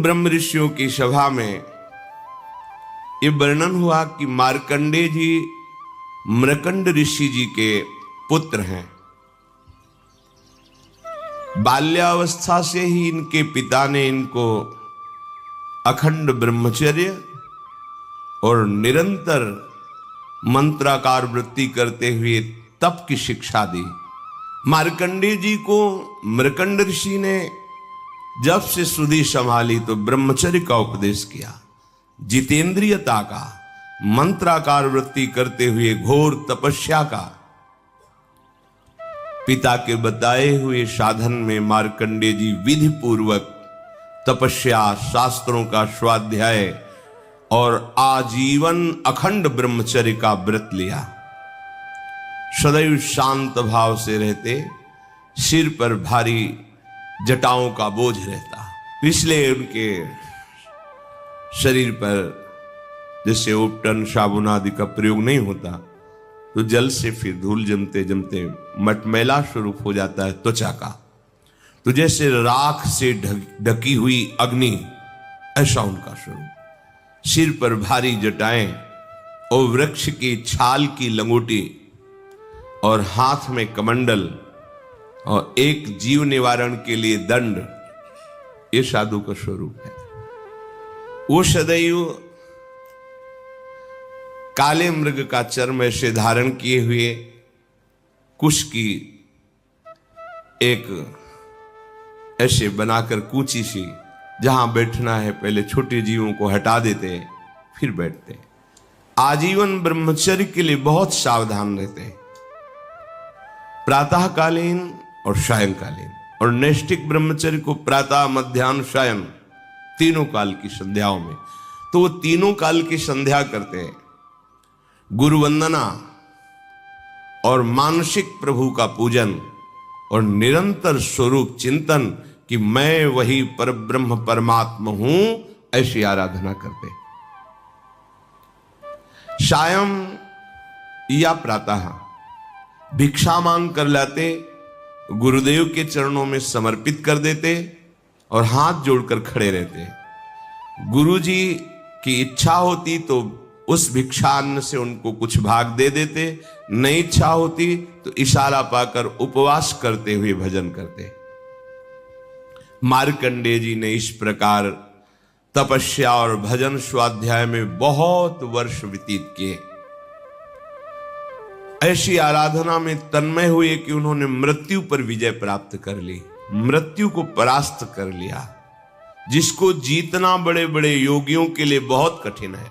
ब्रह्म ऋषियों की सभा में ये वर्णन हुआ कि मार्कंडेय जी मृकंड ऋषि जी के पुत्र हैं। बाल्यावस्था से ही इनके पिता ने इनको अखंड ब्रह्मचर्य और निरंतर मंत्राकार वृत्ति करते हुए तप की शिक्षा दी। मार्कंडेय जी को मृकंड ऋषि ने जब से सुधि संभाली तो ब्रह्मचर्य का उपदेश किया, जितेंद्रियता का, मंत्राकार वृत्ति करते हुए घोर तपस्या का। पिता के बताए हुए साधन में मार्कंडेय जी विधि पूर्वक तपस्या, शास्त्रों का स्वाध्याय और आजीवन अखंड ब्रह्मचर्य का व्रत लिया। सदैव शांत भाव से रहते, सिर पर भारी जटाओं का बोझ रहता, इसलिए उनके शरीर पर जैसे उपटन साबुन आदि का प्रयोग नहीं होता तो जल से फिर धूल जमते जमते मटमैला स्वरूप हो जाता है त्वचा का, तो जैसे राख से ढकी हुई अग्नि, ऐसा उनका स्वरूप। सिर पर भारी जटाएं और वृक्ष की छाल की लंगोटी और हाथ में कमंडल और एक जीव निवारण के लिए दंड, ये साधु का स्वरूप है। वो सदैव काले मृग का चर्म ऐसे धारण किए हुए, कुश की एक ऐसे बनाकर कूची सी, जहां बैठना है पहले छोटे जीवों को हटा देते फिर बैठते। आजीवन ब्रह्मचर्य के लिए बहुत सावधान रहते, प्रातःकालीन और सायंकालीन, और नैष्ठिक ब्रह्मचर्य को प्रातः, मध्याह्न, सायं तीनों काल की संध्याओं में। तो वो तीनों काल की संध्या करते हैं, गुरु वंदना और मानसिक प्रभु का पूजन और निरंतर स्वरूप चिंतन कि मैं वही परब्रह्म परमात्मा हूं, ऐसी आराधना करते। सायं या प्रातः भिक्षा मांग कर लाते, गुरुदेव के चरणों में समर्पित कर देते और हाथ जोड़कर खड़े रहते। गुरुजी की इच्छा होती तो उस भिक्षान्न से उनको कुछ भाग दे देते, नहीं इच्छा होती तो इशारा पाकर उपवास करते हुए भजन करते। मार्कंडेय जी ने इस प्रकार तपस्या और भजन स्वाध्याय में बहुत वर्ष व्यतीत किए। ऐसी आराधना में तन्मय हुए कि उन्होंने मृत्यु पर विजय प्राप्त कर ली, मृत्यु को परास्त कर लिया, जिसको जीतना बड़े बड़े योगियों के लिए बहुत कठिन है।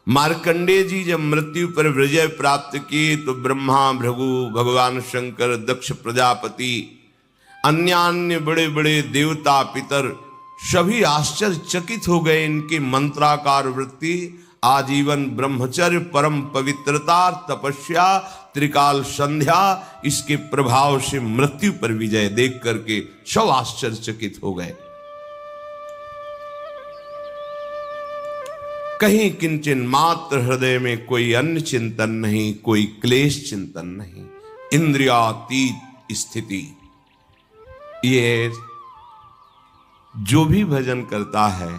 मार्कंडेय जी जब मृत्यु पर विजय प्राप्त की तो ब्रह्मा, भृगु, भगवान शंकर, दक्ष प्रजापति, अन्य बड़े बड़े देवता, पितर सभी आश्चर्यचकित हो गए। इनकी मंत्राकार वृत्ति, आजीवन ब्रह्मचर्य, परम पवित्रता, तपस्या, त्रिकाल संध्या, इसके प्रभाव से मृत्यु पर विजय देख करके सब आश्चर्यचकित हो गए। कहीं किंचन मात्र हृदय में कोई अन्य चिंतन नहीं, कोई क्लेश चिंतन नहीं, इंद्रियातीत स्थिति। ये जो भी भजन करता है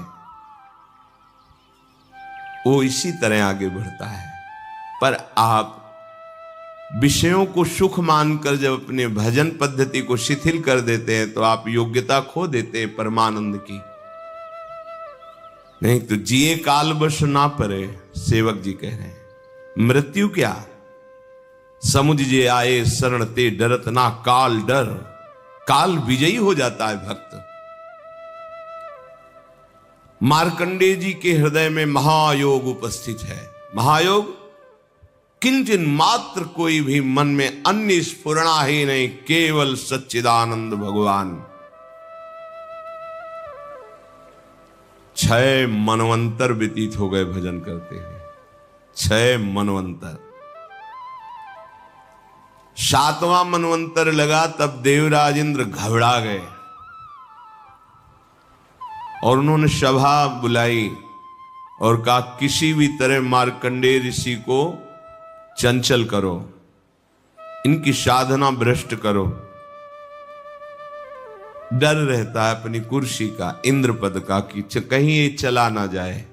वो इसी तरह आगे बढ़ता है। पर आप विषयों को सुख मानकर जब अपने भजन पद्धति को शिथिल कर देते हैं तो आप योग्यता खो देते हैं परमानंद की। नहीं तो जिए काल बस ना परे, सेवक जी कह रहे हैं। मृत्यु क्या, समुझ जे आए शरण ते डरत ना काल डर। काल विजयी हो जाता है भक्त। मार्कंडेय जी के हृदय में महायोग उपस्थित है। महायोग किंचन मात्र कोई भी मन में अन्य स्फुरणा ही नहीं, केवल सच्चिदानंद भगवान। 6 मनवंतर व्यतीत हो गए भजन करते हुए, 6 मनवंतर। 7वां मनवंतर लगा तब देवराज इंद्र घबरा गए और उन्होंने सभा बुलाई और कहा किसी भी तरह मार्कंडेय ऋषि को चंचल करो, इनकी साधना भ्रष्ट करो। डर रहता है अपनी कुर्सी का, इंद्र पद का, कि कहीं ये चला ना जाए।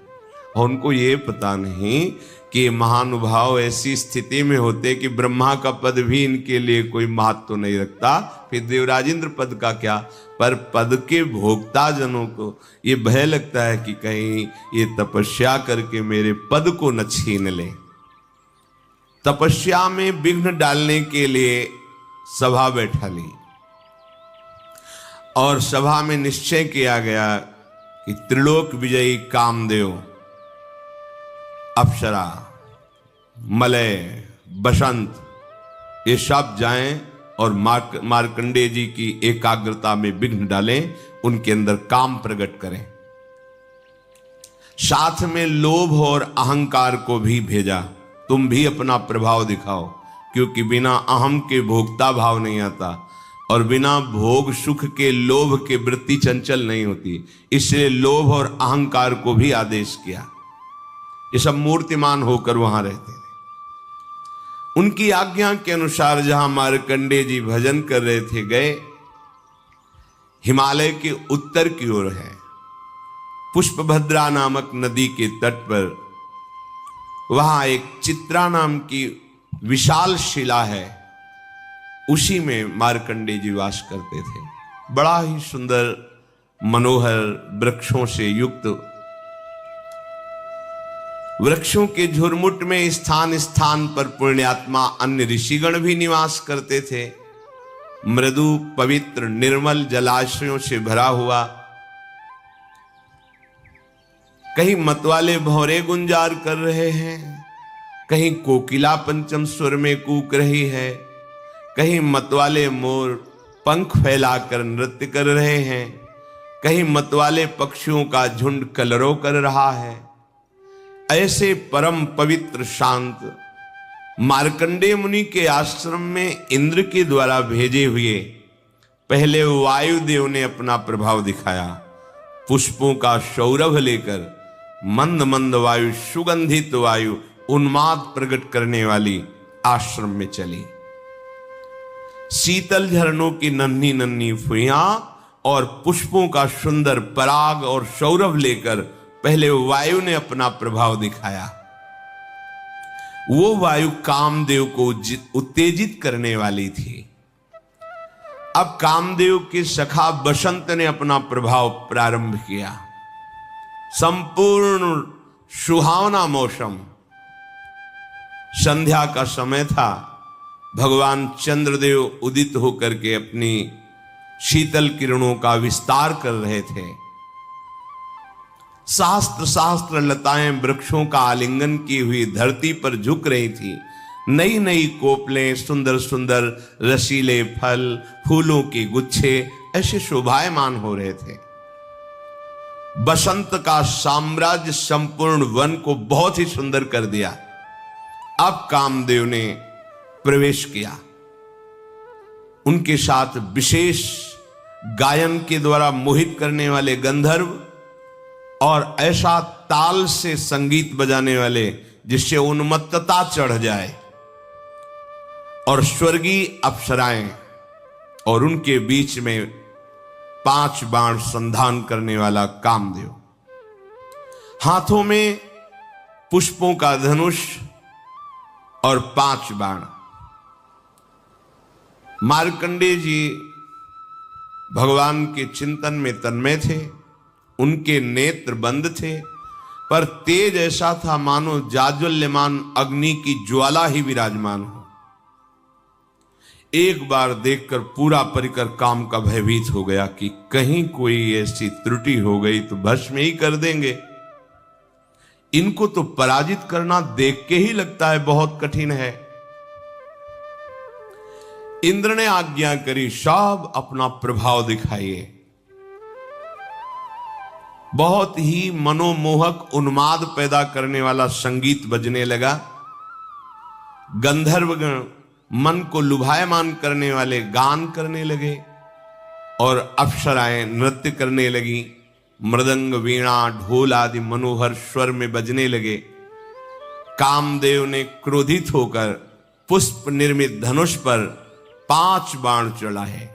और उनको ये पता नहीं कि महानुभाव ऐसी स्थिति में होते कि ब्रह्मा का पद भी इनके लिए कोई महत्व तो नहीं रखता, फिर देवराज इंद्र पद का क्या। पर पद के भोक्ता जनों को ये भय लगता है कि कहीं ये तपस्या करके मेरे पद को न छीन ले। तपस्या में विघ्न डालने के लिए सभा बैठा ली और सभा में निश्चय किया गया कि त्रिलोक विजयी कामदेव, अप्सरा, मलय, बसंत, ये सब जाएं और मार्कंडेय जी की एकाग्रता में विघ्न डालें, उनके अंदर काम प्रकट करें। साथ में लोभ और अहंकार को भी भेजा, तुम भी अपना प्रभाव दिखाओ, क्योंकि बिना अहम के भोक्ता भाव नहीं आता और बिना भोग सुख के लोभ के वृत्ति चंचल नहीं होती। इसलिए लोभ और अहंकार को भी आदेश किया। ये सब मूर्तिमान होकर वहां रहते थे। उनकी आज्ञा के अनुसार जहां मार्कंडेय जी भजन कर रहे थे गए, हिमालय के उत्तर की ओर है, पुष्पभद्रा नामक नदी के तट पर, वहां एक चित्रा नाम की विशाल शिला है, उसी में मार्कंडेय जी वास करते थे। बड़ा ही सुंदर मनोहर वृक्षों से युक्त, वृक्षों के झुरमुट में स्थान स्थान पर पुण्यात्मा अन्य ऋषिगण भी निवास करते थे। मृदु पवित्र निर्मल जलाशयों से भरा हुआ, कहीं मतवाले भौरे गुंजार कर रहे हैं, कहीं कोकिला पंचम स्वर में कूक रही है, कहीं मतवाले मोर पंख फैलाकर नृत्य कर रहे हैं, कहीं मतवाले पक्षियों का झुंड कलरव कर रहा है। ऐसे परम पवित्र शांत मार्कंडेय मुनि के आश्रम में इंद्र के द्वारा भेजे हुए पहले वायुदेव ने अपना प्रभाव दिखाया। पुष्पों का सौरभ लेकर मंद मंद वायु, सुगंधित वायु, उन्माद प्रकट करने वाली आश्रम में चली। शीतल झरनों की नन्ही नन्ही फुइयां और पुष्पों का सुंदर पराग और सौरभ लेकर पहले वायु ने अपना प्रभाव दिखाया। वो वायु कामदेव को उत्तेजित करने वाली थी। अब कामदेव के सखा बसंत ने अपना प्रभाव प्रारंभ किया। संपूर्ण सुहावना मौसम, संध्या का समय था। भगवान चंद्रदेव उदित होकर के अपनी शीतल किरणों का विस्तार कर रहे थे। शास्त्र शास्त्र लताएं वृक्षों का आलिंगन की हुई धरती पर झुक रही थी। नई नई कोपलें, सुंदर सुंदर रसीले फल, फूलों के गुच्छे ऐसे शोभायमान हो रहे थे। बसंत का साम्राज्य संपूर्ण वन को बहुत ही सुंदर कर दिया। अब कामदेव ने प्रवेश किया। उनके साथ विशेष गायन के द्वारा मोहित करने वाले गंधर्व और ऐसा ताल से संगीत बजाने वाले जिससे उन्मत्तता चढ़ जाए, और स्वर्गीय अप्सराएं, और उनके बीच में 5 बाण संधान करने वाला कामदेव, हाथों में पुष्पों का धनुष और 5 बाण। मार्कंडेय जी भगवान के चिंतन में तन्मय थे। उनके नेत्र बंद थे, पर तेज ऐसा था मानो जाज्वल्यमान अग्नि की ज्वाला ही विराजमान हो। एक बार देखकर पूरा परिकर काम का भयभीत हो गया कि कहीं कोई ऐसी त्रुटि हो गई तो भस्म ही कर देंगे। इनको तो पराजित करना देख के ही लगता है बहुत कठिन है। इंद्र ने आज्ञा करी, सब अपना प्रभाव दिखाइए। बहुत ही मनोमोहक उन्माद पैदा करने वाला संगीत बजने लगा। गंधर्वगण मन को लुभायमान करने वाले गान करने लगे और अप्सराएं नृत्य करने लगी। मृदंग, वीणा, ढोल आदि मनोहर स्वर में बजने लगे। कामदेव ने क्रोधित होकर पुष्प निर्मित धनुष पर 5 बाण चढ़ाए।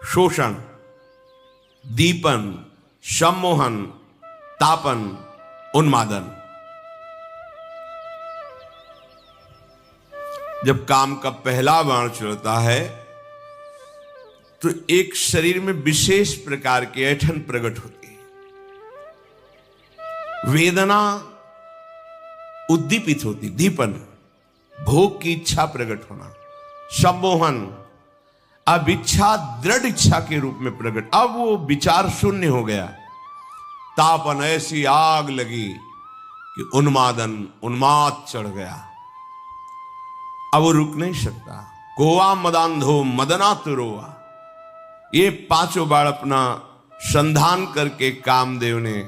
शोषण, दीपन, सम्मोहन, तापन, उन्मादन। जब काम का पहला बाण चलता है तो एक शरीर में विशेष प्रकार की ऐंठन प्रकट होती है, वेदना उद्दीपित होती, दीपन भोग की इच्छा प्रकट होना, सम्मोहन अब इच्छा दृढ़ इच्छा के रूप में प्रकट, अब वो विचार शून्य हो गया, तापन ऐसी आग लगी कि उन्मादन उन्माद चढ़ गया, अब वो रुक नहीं सकता। कोवा मदांधो मदना तुरोवा, ये पांचों बार अपना संधान करके कामदेव ने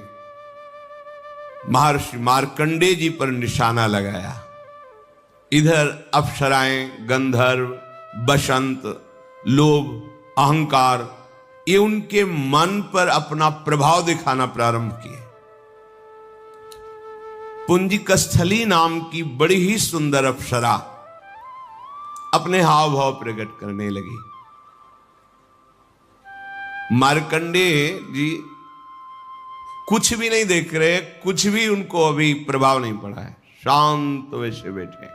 महर्षि मार्कंडेय जी पर निशाना लगाया। इधर अप्सराएं, गंधर्व, बसंत, लोभ, अहंकार ये उनके मन पर अपना प्रभाव दिखाना प्रारंभ किए। पुंजिकस्थली नाम की बड़ी ही सुंदर अप्सरा अपने हाव भाव प्रकट करने लगी। मार्कंडेय जी कुछ भी नहीं देख रहे, कुछ भी उनको अभी प्रभाव नहीं पड़ा है, शांत वैसे बैठे।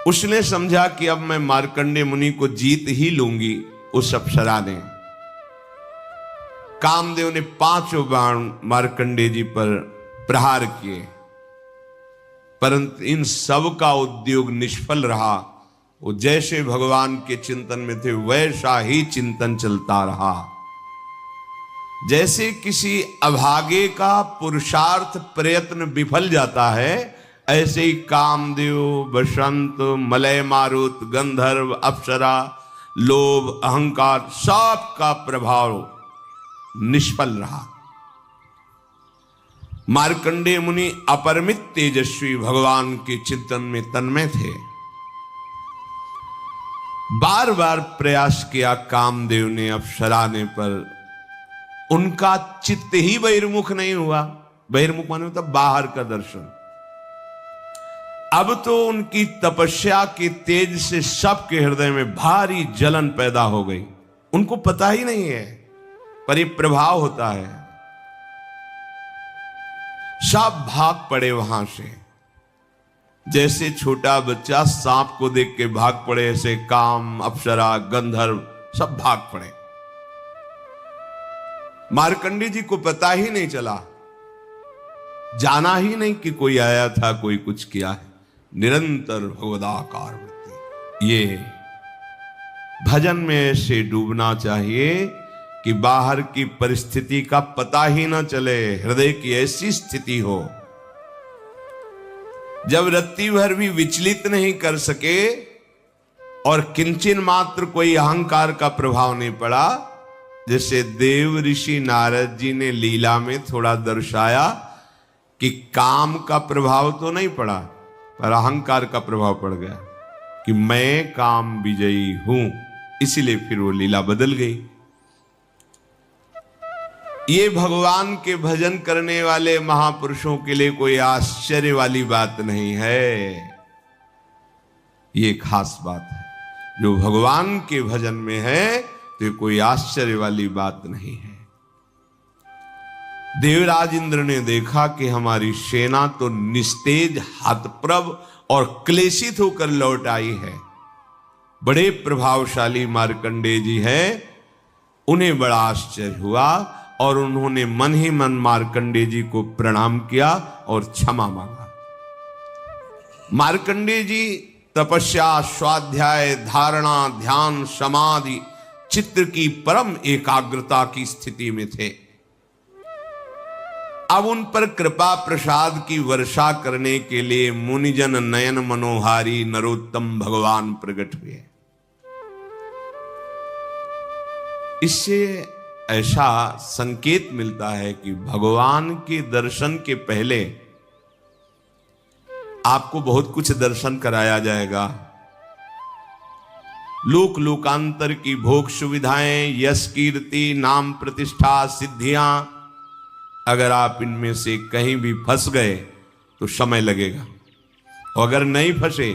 उसने समझा कि अब मैं मार्कंडेय मुनि को जीत ही लूंगी। उस अप्सरा ने, कामदेव ने 5 बाण मार्कंडेय जी पर प्रहार किए, परंतु इन सब का उद्योग निष्फल रहा। वो जैसे भगवान के चिंतन में थे वैसा ही चिंतन चलता रहा। जैसे किसी अभागे का पुरुषार्थ प्रयत्न विफल जाता है, ऐसे ही कामदेव, बसंत, मलय मारुत, गंधर्व, अप्सरा, लोभ, अहंकार सब का प्रभाव निष्फल रहा। मार्कंडेय मुनि अपरिमित तेजस्वी भगवान के चिंतन में तन्मय थे। बार बार प्रयास किया कामदेव ने अप्सरा ने, पर उनका चित्त ही बहिर्मुख नहीं हुआ। बहिर्मुख माने मतलब बाहर का दर्शन। अब तो उनकी तपस्या के तेज से सबके हृदय में भारी जलन पैदा हो गई। उनको पता ही नहीं है, पर ये प्रभाव होता है। सब भाग पड़े वहां से, जैसे छोटा बच्चा सांप को देख के भाग पड़े, ऐसे काम, अप्सरा, गंधर्व सब भाग पड़े। मार्कंडेय जी को पता ही नहीं चला, जाना ही नहीं कि कोई आया था, कोई कुछ किया है। निरंतर भगवदाकार वृत्ति। ये भजन में ऐसे डूबना चाहिए कि बाहर की परिस्थिति का पता ही ना चले, हृदय की ऐसी स्थिति हो जब रत्ती भर भी विचलित नहीं कर सके और किंचन मात्र कोई अहंकार का प्रभाव नहीं पड़ा। जैसे देव ऋषि नारद जी ने लीला में थोड़ा दर्शाया कि काम का प्रभाव तो नहीं पड़ा, पर अहंकार का प्रभाव पड़ गया कि मैं काम विजयी हूं, इसीलिए फिर वो लीला बदल गई। ये भगवान के भजन करने वाले महापुरुषों के लिए कोई आश्चर्य वाली बात नहीं है। ये खास बात है, जो भगवान के भजन में है तो कोई आश्चर्य वाली बात नहीं है। देवराज इंद्र ने देखा कि हमारी सेना तो निस्तेज, हतप्रभ और क्लेशित होकर लौट आई है। बड़े प्रभावशाली मार्कंडेय जी हैं। उन्हें बड़ा आश्चर्य हुआ और उन्होंने मन ही मन मार्कंडेय जी को प्रणाम किया और क्षमा मांगा। मार्कंडेय जी तपस्या, स्वाध्याय, धारणा, ध्यान, समाधि, चित्त की परम एकाग्रता की स्थिति में थे। अब उन पर कृपा प्रसाद की वर्षा करने के लिए मुनिजन नयन मनोहारी नरोत्तम भगवान प्रकट हुए। इससे ऐसा संकेत मिलता है कि भगवान के दर्शन के पहले आपको बहुत कुछ दर्शन कराया जाएगा। लोक लोकांतर की भोग सुविधाएं, यश, कीर्ति, नाम, प्रतिष्ठा, सिद्धियां, अगर आप इनमें से कहीं भी फंस गए तो समय लगेगा, और अगर नहीं फंसे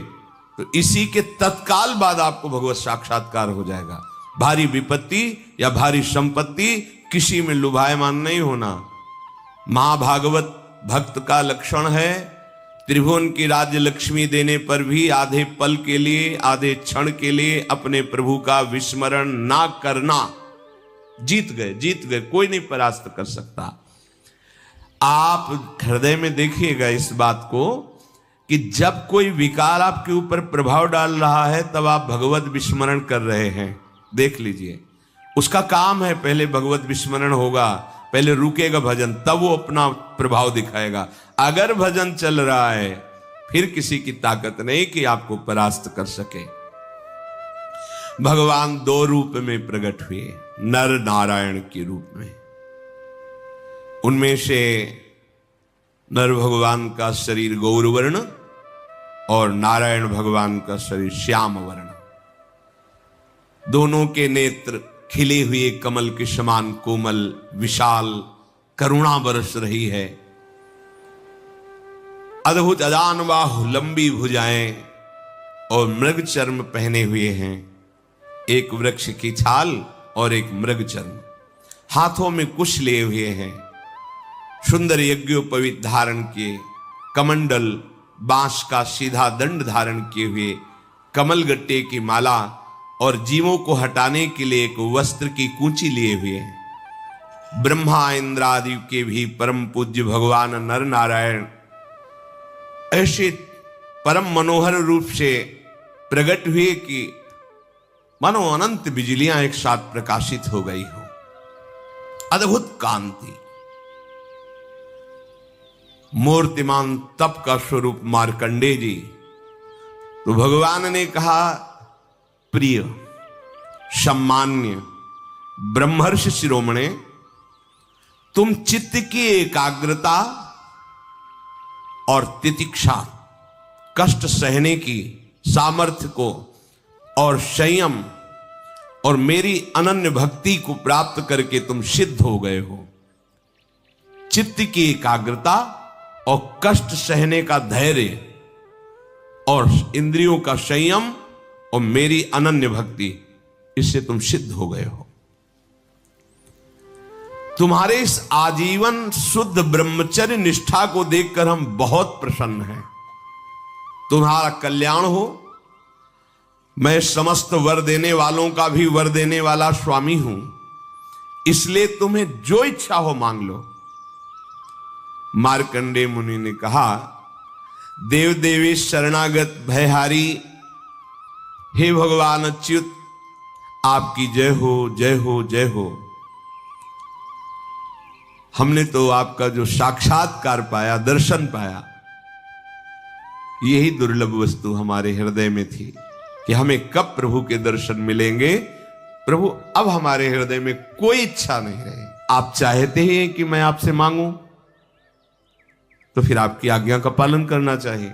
तो इसी के तत्काल बाद आपको भगवत साक्षात्कार हो जाएगा। भारी विपत्ति या भारी संपत्ति किसी में लुभायमान नहीं होना। महाभागवत भक्त का लक्षण है, त्रिभुवन की राज्य लक्ष्मी देने पर भी आधे पल के लिए, आधे क्षण के लिए अपने प्रभु का विस्मरण ना करना। जीत गए, कोई नहीं परास्त कर सकता। आप हृदय में देखिएगा इस बात को कि जब कोई विकार आपके ऊपर प्रभाव डाल रहा है तब आप भगवत विस्मरण कर रहे हैं। देख लीजिए, उसका काम है, पहले भगवत विस्मरण होगा, पहले रुकेगा भजन, तब वो अपना प्रभाव दिखाएगा। अगर भजन चल रहा है फिर किसी की ताकत नहीं कि आपको परास्त कर सके। भगवान दो रूप में प्रकट हुए, नर नारायण के रूप में। उनमें से नर भगवान का शरीर गौरवर्ण और नारायण भगवान का शरीर श्याम वर्ण। दोनों के नेत्र खिले हुए कमल के समान कोमल, विशाल, करुणा बरस रही है। अद्भुत अजान बाहु, लंबी भुजाएं और मृग चर्म पहने हुए हैं। एक वृक्ष की छाल और एक मृग चर्म, हाथों में कुश लिए हुए हैं। सुंदर यज्ञोपवीत धारण किए, कमंडल, बांस का सीधा दंड धारण किए हुए, कमल गट्टे की माला और जीवों को हटाने के लिए एक वस्त्र की कूंची लिए हुए हैं। ब्रह्मा इंद्र आदि के भी परम पूज्य भगवान नर नारायण ऐसे परम मनोहर रूप से प्रकट हुए कि मानो अनंत बिजलियां एक साथ प्रकाशित हो गई हो। अद्भुत कांति, मूर्तिमान तप का स्वरूप मार्कंडेय जी। तो भगवान ने कहा, प्रिय, सम्मान्य ब्रह्मर्षि शिरोमणे, तुम चित्त की एकाग्रता और तितिक्षा, कष्ट सहने की सामर्थ्य को और संयम और मेरी अनन्य भक्ति को प्राप्त करके तुम सिद्ध हो गए हो। चित्त की एकाग्रता और कष्ट सहने का धैर्य और इंद्रियों का संयम और मेरी अनन्य भक्ति, इससे तुम सिद्ध हो गए हो। तुम्हारे इस आजीवन शुद्ध ब्रह्मचर्य निष्ठा को देखकर हम बहुत प्रसन्न हैं। तुम्हारा कल्याण हो। मैं समस्त वर देने वालों का भी वर देने वाला स्वामी हूं, इसलिए तुम्हें जो इच्छा हो मांग लो। मार्कंडेय मुनि ने कहा, देव देवेश शरणागत भयहारी, हे भगवान अच्युत, आपकी जय हो, जय हो, जय हो। हमने तो आपका जो साक्षात्कार पाया, दर्शन पाया, यही दुर्लभ वस्तु हमारे हृदय में थी कि हमें कब प्रभु के दर्शन मिलेंगे। प्रभु, अब हमारे हृदय में कोई इच्छा नहीं रही। आप चाहते हैं कि मैं आपसे मांगूं, तो फिर आपकी आज्ञा का पालन करना चाहिए।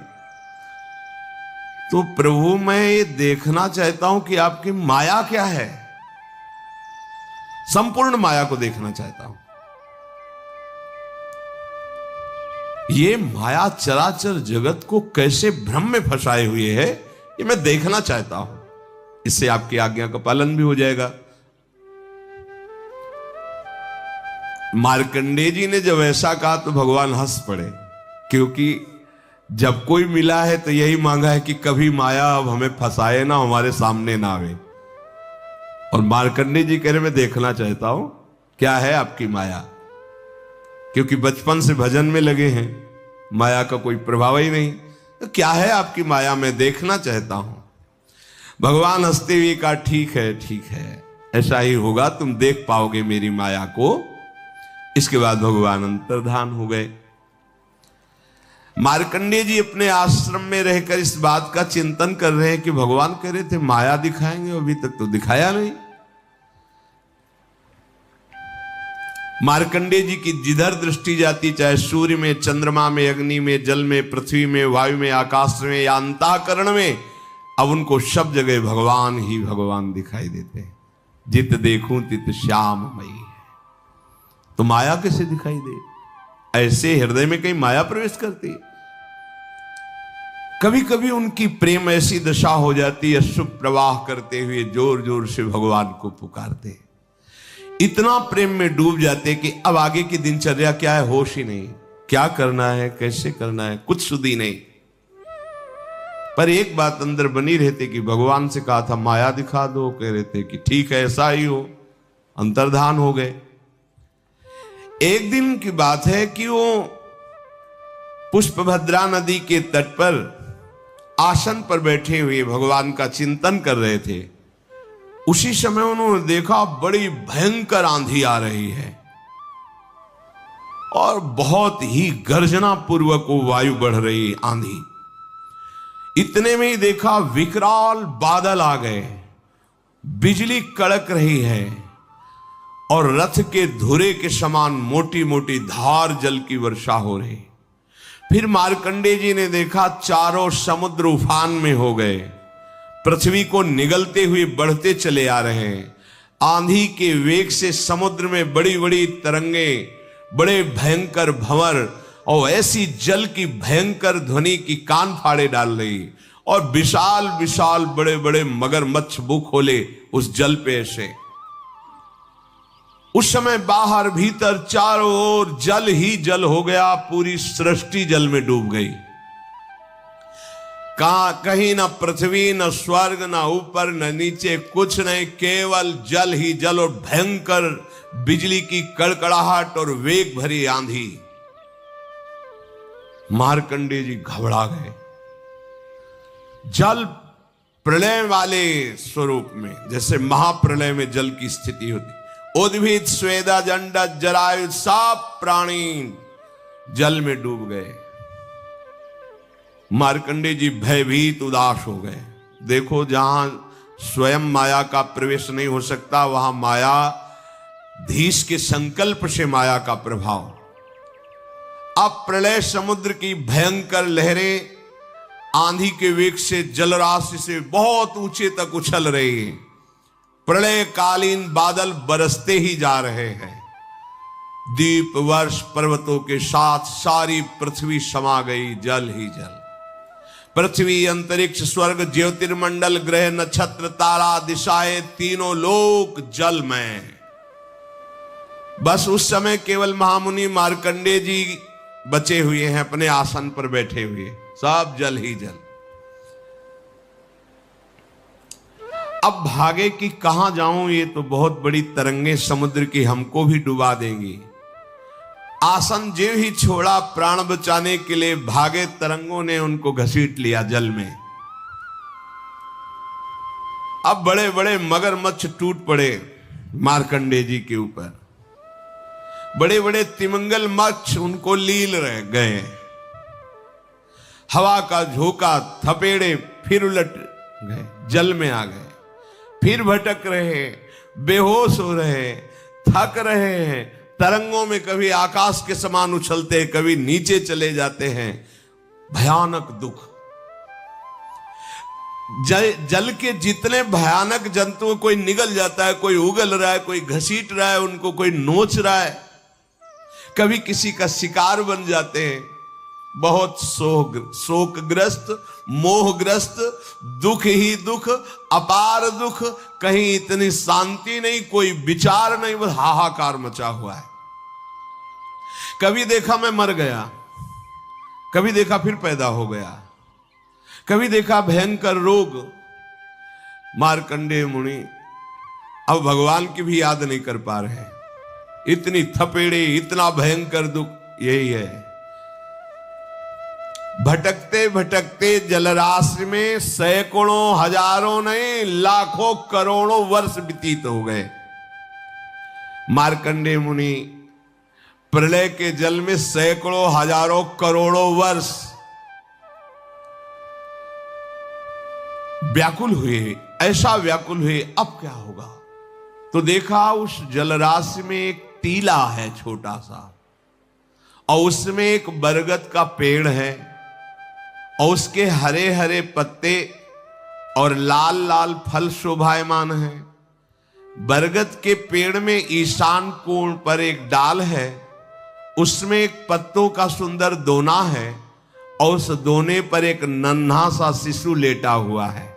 तो प्रभु, मैं ये देखना चाहता हूं कि आपकी माया क्या है, संपूर्ण माया को देखना चाहता हूं। ये माया चराचर जगत को कैसे भ्रम में फंसाए हुए है, ये मैं देखना चाहता हूं। इससे आपकी आज्ञा का पालन भी हो जाएगा। मार्कंडेय जी ने जब ऐसा कहा तो भगवान हंस पड़े, क्योंकि जब कोई मिला है तो यही मांगा है कि कभी माया अब हमें फंसाए ना, हमारे सामने ना आवे। और मार्कंडेय जी कह रहे, मैं देखना चाहता हूं क्या है आपकी माया, क्योंकि बचपन से भजन में लगे हैं, माया का कोई प्रभाव ही नहीं। तो क्या है आपकी माया, मैं देखना चाहता हूं। भगवान हंसते हुए कहा, ठीक है, ठीक है, ऐसा ही होगा, तुम देख पाओगे मेरी माया को। इसके बाद भगवान अंतर्धान हो गए। मार्कंडेय जी अपने आश्रम में रहकर इस बात का चिंतन कर रहे हैं कि भगवान कह रहे थे माया दिखाएंगे, अभी तक तो दिखाया नहीं। मार्कंडेय जी की जिधर दृष्टि जाती, चाहे सूर्य में, चंद्रमा में, अग्नि में, जल में, पृथ्वी में, वायु में, आकाश में या अंतःकरण में, अब उनको सब जगह भगवान ही भगवान दिखाई देते हैं। जित देखूं तित श्याममयी है। तो माया कैसे दिखाई दे? ऐसे हृदय में कहीं माया प्रवेश करती है? कभी कभी उनकी प्रेम ऐसी दशा हो जाती है, अश्रु प्रवाह करते हुए जोर जोर से भगवान को पुकारते, इतना प्रेम में डूब जाते कि अब आगे की दिनचर्या क्या है होश ही नहीं, क्या करना है कैसे करना है कुछ सुधी नहीं। पर एक बात अंदर बनी रहती कि भगवान से कहा था माया दिखा दो, कह रहे थे कि ठीक है ऐसा ही हो, अंतर्धान हो गए। एक दिन की बात है कि वो पुष्पभद्रा नदी के तट पर आसन पर बैठे हुए भगवान का चिंतन कर रहे थे। उसी समय उन्होंने देखा बड़ी भयंकर आंधी आ रही है और बहुत ही गर्जना पूर्वक वो वायु बढ़ रही आंधी। इतने में ही देखा विकराल बादल आ गए, बिजली कड़क रही है और रथ के धुरे के समान मोटी मोटी धार जल की वर्षा हो रही। फिर मार्कंडेय जी ने देखा चारों समुद्र उफान में हो गए, पृथ्वी को निगलते हुए बढ़ते चले आ रहे हैं। आंधी के वेग से समुद्र में बड़ी बड़ी तरंगे, बड़े भयंकर भंवर और ऐसी जल की भयंकर ध्वनि की कान फाड़े डाल रही, और विशाल विशाल बड़े बड़े मगरमच्छ मुंह खोले उस जल पे ऐसे। उस समय बाहर भीतर चारों ओर जल ही जल हो गया, पूरी सृष्टि जल में डूब गई। कहीं ना पृथ्वी, न स्वर्ग, न ऊपर न नीचे, कुछ नहीं, केवल जल ही जल और भयंकर बिजली की कड़कड़ाहट और वेग भरी आंधी। मार्कंडेय जी घबरा गए। जल प्रलय वाले स्वरूप में, जैसे महाप्रलय में जल की स्थिति होती, उद्भिद स्वेदा जंड जरायु सब प्राणी जल में डूब गए। मार्कंडेय जी भयभीत उदास हो गए। देखो जहां स्वयं माया का प्रवेश नहीं हो सकता, वहां माया धीश के संकल्प से माया का प्रभाव। अब प्रलय समुद्र की भयंकर लहरें आंधी के वेग से जलराशि से बहुत ऊंचे तक उछल रही है। प्रलय कालीन बादल बरसते ही जा रहे हैं। दीप वर्ष पर्वतों के साथ सारी पृथ्वी समा गई, जल ही जल। पृथ्वी, अंतरिक्ष, स्वर्ग, ज्योतिर्मंडल, ग्रह, नक्षत्र, तारा, दिशाएं, तीनों लोक जल में। बस उस समय केवल महामुनि मार्कंडेय जी बचे हुए हैं, अपने आसन पर बैठे हुए, सब जल ही जल। अब भागे कि कहां जाऊं, ये तो बहुत बड़ी तरंगे समुद्र की हमको भी डुबा देंगी। आसन जो ही छोड़ा प्राण बचाने के लिए भागे, तरंगों ने उनको घसीट लिया जल में। अब बड़े बड़े मगरमच्छ टूट पड़े मार्कंडेय जी के ऊपर, बड़े बड़े तिमिंगल मच्छ उनको लील रह गए। हवा का झोंका, थपेड़े फिर उलट गए, जल में आ गए, फिर भटक रहे, बेहोश हो रहे, थक रहे हैं। तरंगों में कभी आकाश के समान उछलते, कभी नीचे चले जाते हैं। भयानक दुख। जल के जितने भयानक जंतु, कोई निगल जाता है, कोई उगल रहा है, कोई घसीट रहा है उनको, कोई नोच रहा है, कभी किसी का शिकार बन जाते हैं। बहुत शोकग्रस्त, मोहग्रस्त, दुख ही दुख, अपार दुख, कहीं इतनी शांति नहीं, कोई विचार नहीं, बस हाहाकार मचा हुआ है। कभी देखा मैं मर गया, कभी देखा फिर पैदा हो गया, कभी देखा भयंकर रोग। मार्कंडेय मुनि अब भगवान की भी याद नहीं कर पा रहे, इतनी थपेड़े, इतना भयंकर दुख। यही है, भटकते भटकते जलराशि में सैकड़ों, हजारों नहीं, लाखों करोड़ों वर्ष व्यतीत हो गए। मार्कंडेय मुनि प्रलय के जल में सैकड़ों, हजारों, करोड़ों वर्ष व्याकुल हुए, ऐसा व्याकुल हुए अब क्या होगा। तो देखा उस जलराशि में एक टीला है छोटा सा, और उसमें एक बरगद का पेड़ है, और उसके हरे हरे पत्ते और लाल लाल फल शोभायमान हैं। बरगद के पेड़ में ईशान कोण पर एक डाल है, उसमें एक पत्तों का सुंदर दोना है, और उस दोने पर एक नन्हा सा शिशु लेटा हुआ है।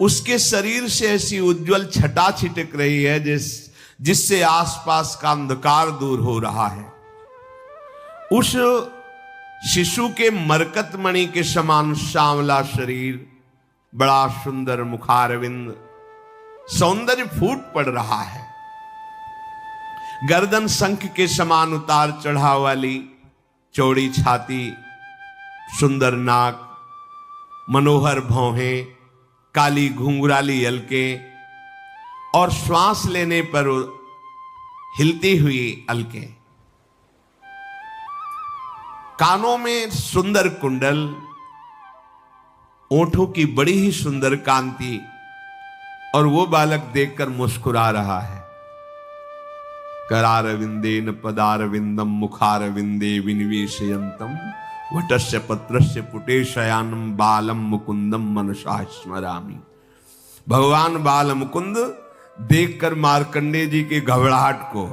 उसके शरीर से ऐसी उज्जवल छटा छिटक रही है जिससे आसपास का अंधकार दूर हो रहा है। उस शिशु के मरकत मणि के समान श्यामला शरीर, बड़ा सुंदर मुखारविंद, सौंदर्य फूट पड़ रहा है। गर्दन शंख के समान उतार चढ़ाव वाली चौड़ी छाती, सुंदर नाक, मनोहर भौहें, काली घुंघराली अलकें और श्वास लेने पर हिलती हुई अलकें। कानों में सुंदर कुंडल, ओंठों की बड़ी ही सुंदर कांति, और वो बालक देखकर मुस्कुरा रहा है। करारविंदेन पदारविंदम मुखारविंदे विनिवेशयंतम वटस्य पत्रस्य पुटे शयानम बालम मुकुंदम मनसा स्मरामि। भगवान बाल मुकुंद देखकर मार्कंडेय जी के घबराहट को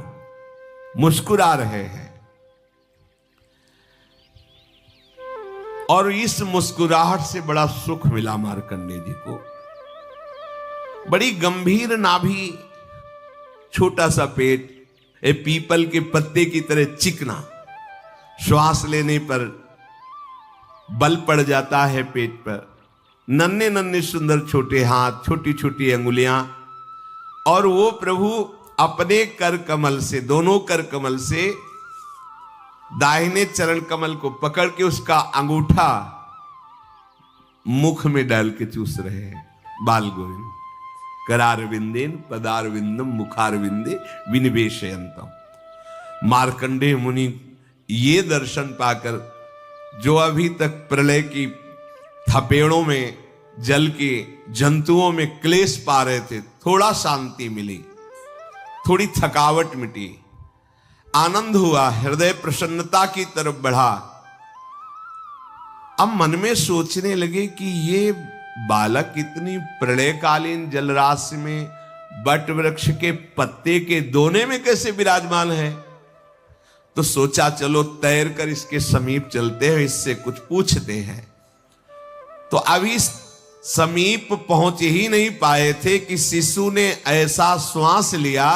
मुस्कुरा रहे हैं, और इस मुस्कुराहट से बड़ा सुख मिला मार्कंडेय जी को। बड़ी गंभीर नाभि, छोटा सा पेट, पीपल के पत्ते की तरह चिकना, श्वास लेने पर बल पड़ जाता है पेट पर। नन्हे नन्हे सुंदर छोटे हाथ, छोटी छोटी अंगुलियां, और वो प्रभु अपने कर कमल से, दोनों कर कमल से दाहिने चरण कमल को पकड़ के उसका अंगूठा मुख में डाल के चूस रहे हैं। बाल गोविंद करारविंदेन पदारविंदम मुखारविंदे विनिवेशयंतम। मार्कंडेय मुनि ये दर्शन पाकर, जो अभी तक प्रलय की थपेड़ों में, जल के जंतुओं में क्लेश पा रहे थे, थोड़ा शांति मिली, थोड़ी थकावट मिटी, आनंद हुआ, हृदय प्रसन्नता की तरफ बढ़ा। अब मन में सोचने लगे कि ये बालक इतनी प्रलयकालीन जलराशि में बट वृक्ष के पत्ते के दोने में कैसे विराजमान है। तो सोचा चलो तैर कर इसके समीप चलते हैं, इससे कुछ पूछते हैं। तो अभी समीप पहुंच ही नहीं पाए थे कि शिशु ने ऐसा श्वास लिया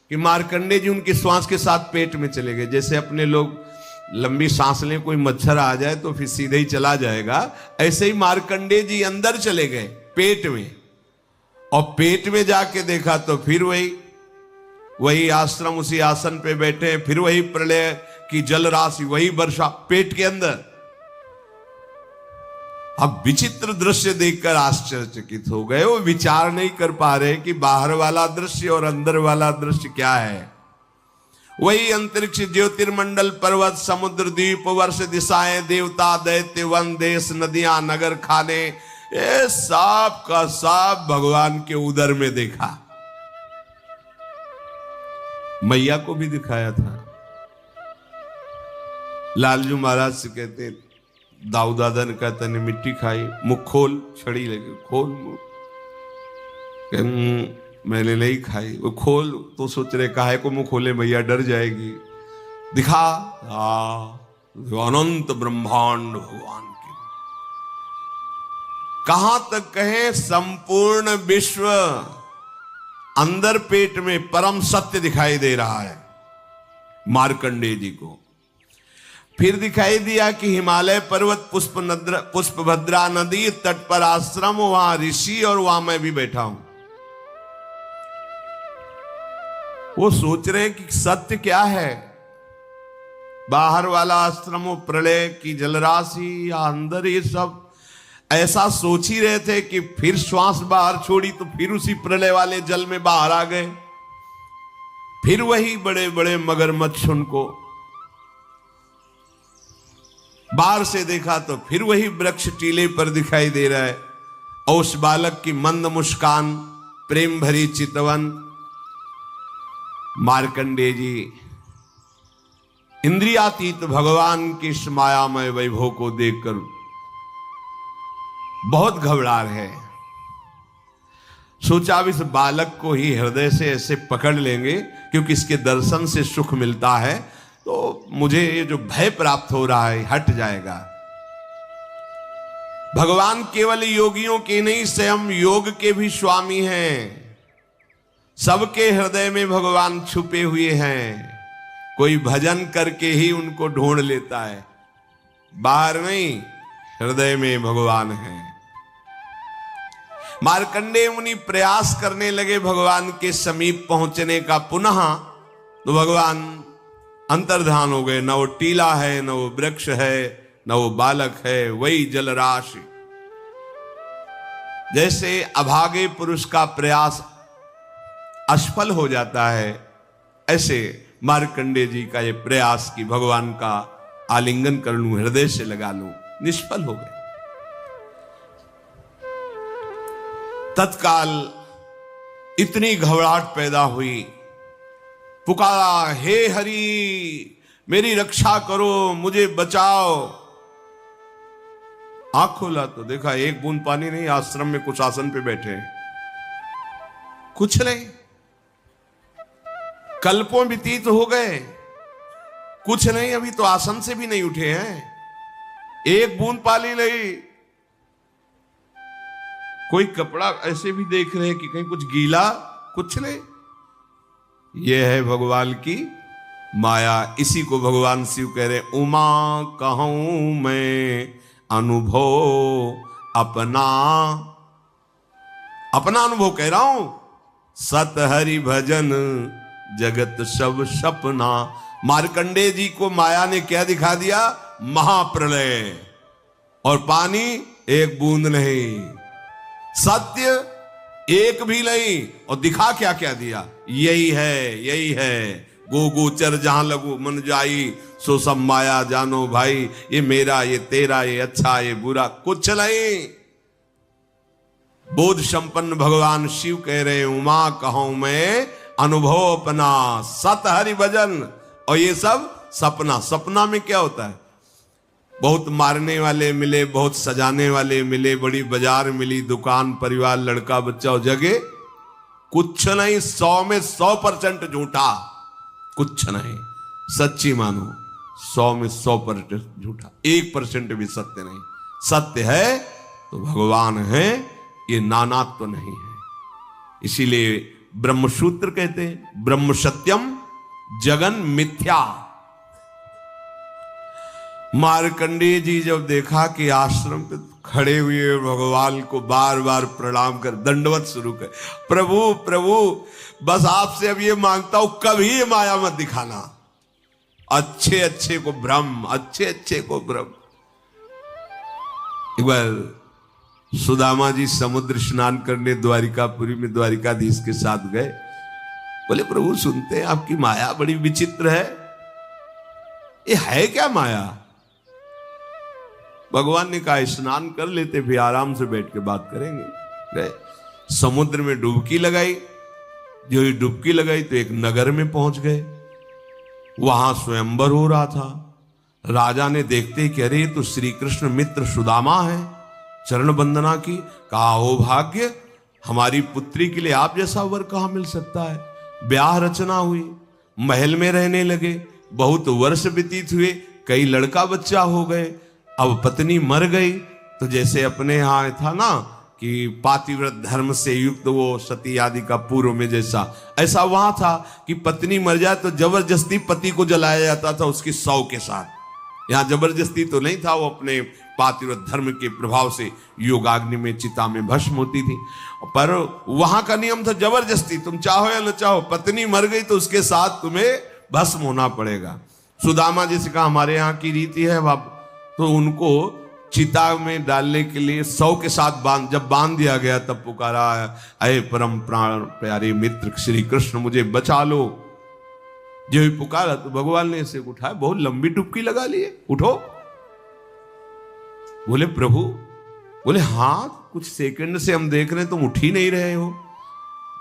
कि मार्कंडेय जी उनके श्वास के साथ पेट में चले गए। जैसे अपने लोग लंबी सांस लें, कोई मच्छर आ जाए तो फिर सीधे ही चला जाएगा, ऐसे ही मार्कंडेय जी अंदर चले गए पेट में। और पेट में जाके देखा तो फिर वही आश्रम, उसी आसन पे बैठे, फिर वही प्रलय की जल राशि, वही वर्षा पेट के अंदर। अब विचित्र दृश्य देखकर आश्चर्यचकित हो गए। वो विचार नहीं कर पा रहे कि बाहर वाला दृश्य और अंदर वाला दृश्य क्या है। वही अंतरिक्ष, ज्योतिर्मंडल, पर्वत, समुद्र, द्वीप, वर्ष, दिशाएं, देवता, दैत्य, वन, देश, नदियां, नगर, खाने, ये सब का सब भगवान के उदर में देखा। मैया को भी दिखाया था। लालजू महाराज से कहते, दाऊ दादा ने कहता ने मिट्टी खाई, मुख खोल, छड़ी लगे, खोल मुख। मैंने नहीं खाई। वो खोल तो सोच रहे काहे को मुंह खोले, मैया डर जाएगी। दिखा, अनंत ब्रह्मांड भगवान की। कहां तक कहे, संपूर्ण विश्व अंदर पेट में परम सत्य दिखाई दे रहा है मार्कंडेय जी को। फिर दिखाई दिया कि हिमालय पर्वत, पुष्पभद्रा नदी, तट पर आश्रम, वहां ऋषि, और वहां मैं भी बैठा हूं। वो सोच रहे कि सत्य क्या है, बाहर वाला आश्रम, प्रलय की जलराशि, या अंदर, ये सब ऐसा सोच ही रहे थे कि फिर श्वास बाहर छोड़ी तो फिर उसी प्रलय वाले जल में बाहर आ गए। फिर वही बड़े बड़े मगरमच्छ उनको बाहर से देखा तो फिर वही वृक्ष टीले पर दिखाई दे रहा है। और उस बालक की मंद मुस्कान, प्रेम भरी चितवन। मार्कंडेय जी इंद्रियातीत भगवान की इस मायामय वैभव को देखकर बहुत घबरा रहे। सोचा अब इस बालक को ही हृदय से ऐसे पकड़ लेंगे, क्योंकि इसके दर्शन से सुख मिलता है। तो मुझे ये जो भय प्राप्त हो रहा है हट जाएगा। भगवान केवल योगियों के नहीं, स्वयं योग के भी स्वामी हैं। सबके हृदय में भगवान छुपे हुए हैं। कोई भजन करके ही उनको ढूंढ लेता है, बाहर नहीं, हृदय में भगवान है। मार्कंडेय मुनि प्रयास करने लगे भगवान के समीप पहुंचने का पुनः, तो भगवान अंतर्धान हो गए। न वो टीला है, न वो वृक्ष है, न वो बालक है, वही जलराशि। जैसे अभागे पुरुष का प्रयास असफल हो जाता है, ऐसे मार्कंडेय जी का ये प्रयास कि भगवान का आलिंगन कर लूं, हृदय से लगा लूं, निष्फल हो गए। तत्काल इतनी घबराहट पैदा हुई, पुकारा, हे हरि मेरी रक्षा करो, मुझे बचाओ। आंख खोला तो देखा एक बूंद पानी नहीं, आश्रम में कुछ आसन पे बैठे हैं, कुछ नहीं। कल्पों व्यतीत हो गए, कुछ नहीं, अभी तो आसन से भी नहीं उठे हैं, एक बूंद पानी नहीं। कोई कपड़ा ऐसे भी देख रहे हैं कि कहीं कुछ गीला, कुछ नहीं। यह है भगवान की माया। इसी को भगवान शिव कह रहे, उमा कहूं मैं अनुभव अपना, अपना अनुभव कह रहा हूं। सत हरि भजन जगत सब सपना। मार्कंडेय जी को माया ने क्या दिखा दिया? महाप्रलय, और पानी एक बूंद नहीं, सत्य एक भी नहीं, और दिखा क्या क्या दिया? यही है, यही है। गो गोचर जहां लगू मन जाई, सो सब माया जानो भाई। ये मेरा, ये तेरा, ये अच्छा, ये बुरा, कुछ नहीं। बोध संपन्न भगवान शिव कह रहे, उमा कहूं मैं अनुभव अपना, सत हरि भजन। और ये सब सपना। सपना में क्या होता है? बहुत मारने वाले मिले, बहुत सजाने वाले मिले, बड़ी बाजार मिली, दुकान, परिवार, लड़का बच्चा, और जगह कुछ नहीं। 100 में 100% झूठा, कुछ नहीं। सच्ची मानो, 100 में 100% झूठा, 1% भी सत्य नहीं। सत्य है तो भगवान है, ये नानात्व तो नहीं है। इसीलिए ब्रह्मसूत्र कहते हैं, ब्रह्म सत्यम जगन मिथ्या। मार्कंडेय जी जब देखा कि आश्रम पे खड़े हुए भगवान को बार बार प्रणाम कर, दंडवत शुरू कर, प्रभु प्रभु बस आपसे अब ये मांगता हूं, कभी ये माया मत दिखाना। अच्छे अच्छे को भ्रम, अच्छे अच्छे को भ्रम। एक बार सुदामा जी समुद्र स्नान करने द्वारिकापुरी में द्वारिकाधीश के साथ गए। बोले प्रभु सुनते हैं आपकी माया बड़ी विचित्र है, ये है क्या माया? भगवान ने कहा स्नान कर लेते, फिर आराम से बैठ के बात करेंगे। गए समुद्र में डुबकी लगाई। जो ही डुबकी लगाई तो एक नगर में पहुंच गए। वहां स्वयंवर हो रहा था। राजा ने देखते कि अरे तो श्री कृष्ण मित्र सुदामा है, चरण वंदना की। कहा हो भाग्य, हमारी पुत्री के लिए आप जैसा वर कहां मिल सकता है। ब्याह रचना हुई, महल में रहने लगे, बहुत वर्ष व्यतीत हुए, कई लड़का बच्चा हो गए। अब पत्नी मर गई तो जैसे अपने यहां था ना कि पातिव्रत धर्म से युक्त वो सती आदि का पूर्व में जैसा, ऐसा वहां था कि पत्नी मर जाए तो जबरदस्ती पति को जलाया जाता था उसकी शव के साथ। यहां जबरदस्ती तो नहीं था, वो अपने पातिव्रत धर्म के प्रभाव से योगाग्नि में, चिता में भस्म होती थी। पर वहां का नियम था जबरदस्ती, तुम चाहो या न चाहो, पत्नी मर गई तो उसके साथ तुम्हें भस्म होना पड़ेगा। सुदामा जी से कहा हमारे यहाँ की रीति है बाप, तो उनको चिता में डालने के लिए 100 के साथ जब बांध दिया गया तब पुकारा, अये परम प्राण प्यारे मित्र श्री कृष्ण मुझे बचा लो। जो ही पुकारा तो भगवान ने इसे उठाया, बहुत लंबी डुबकी लगा लिए, उठो। बोले प्रभु, बोले हाँ कुछ सेकंड से हम देख रहे हैं तुम उठ ही नहीं रहे हो।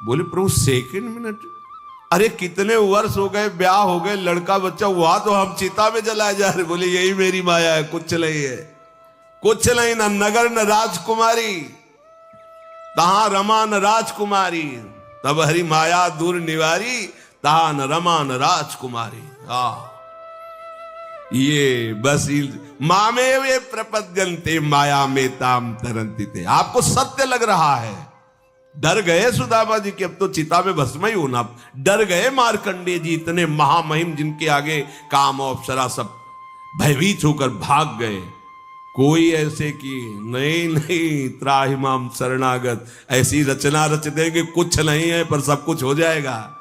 बोले प्रभु सेकंड मिनट, अरे कितने वर्ष हो गए, ब्याह हो गए, लड़का बच्चा हुआ, तो हम चिता में जलाए जा रहे। बोले यही मेरी माया है, कुछ नहीं है, कुछ नहीं। न नगर न राजकुमारी, तहां रमा न राजकुमारी, तब हरि माया दूर निवारी, तहां न रमा न राजकुमारी। ये बस मामे वे प्रपद्यन्ते माया में ताम तरंती थे। आपको सत्य लग रहा है, डर गए सुदामा जी कि अब तो चिता में भस्म ही होना, डर गए मार्कंडेय जी, इतने महामहिम जिनके आगे काम और अप्सरा सब भयभीत होकर भाग गए। कोई ऐसे कि नहीं नहीं त्राहिमाम शरणागत, ऐसी रचना रच देंगे कुछ नहीं है पर सब कुछ हो जाएगा।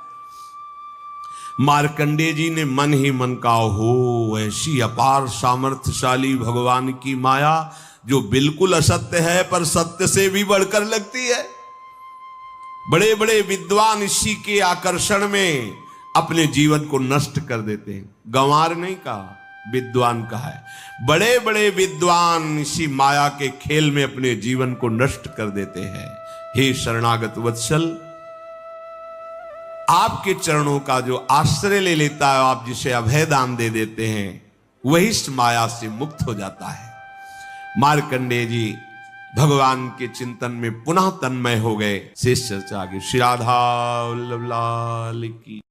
मार्कंडेय जी ने मन ही मन कहा, हो ऐसी अपार सामर्थ्यशाली भगवान की माया जो बिल्कुल असत्य है पर सत्य से भी बढ़कर लगती है। बड़े बड़े विद्वान इसी के आकर्षण में अपने जीवन को नष्ट कर देते हैं। गंवार नहीं कहा, विद्वान कहा है। बड़े बड़े विद्वान इसी माया के खेल में अपने जीवन को नष्ट कर देते हैं। हे शरणागत वत्सल, आपके चरणों का जो आश्रय ले लेता है, आप जिसे अभय दान दे देते हैं, वही इस माया से मुक्त हो जाता है। मार्कंडेय जी भगवान के चिंतन में पुनः तन्मय हो गए। शेष चर्चा आगे। श्री राधा वल्लभ लाल की।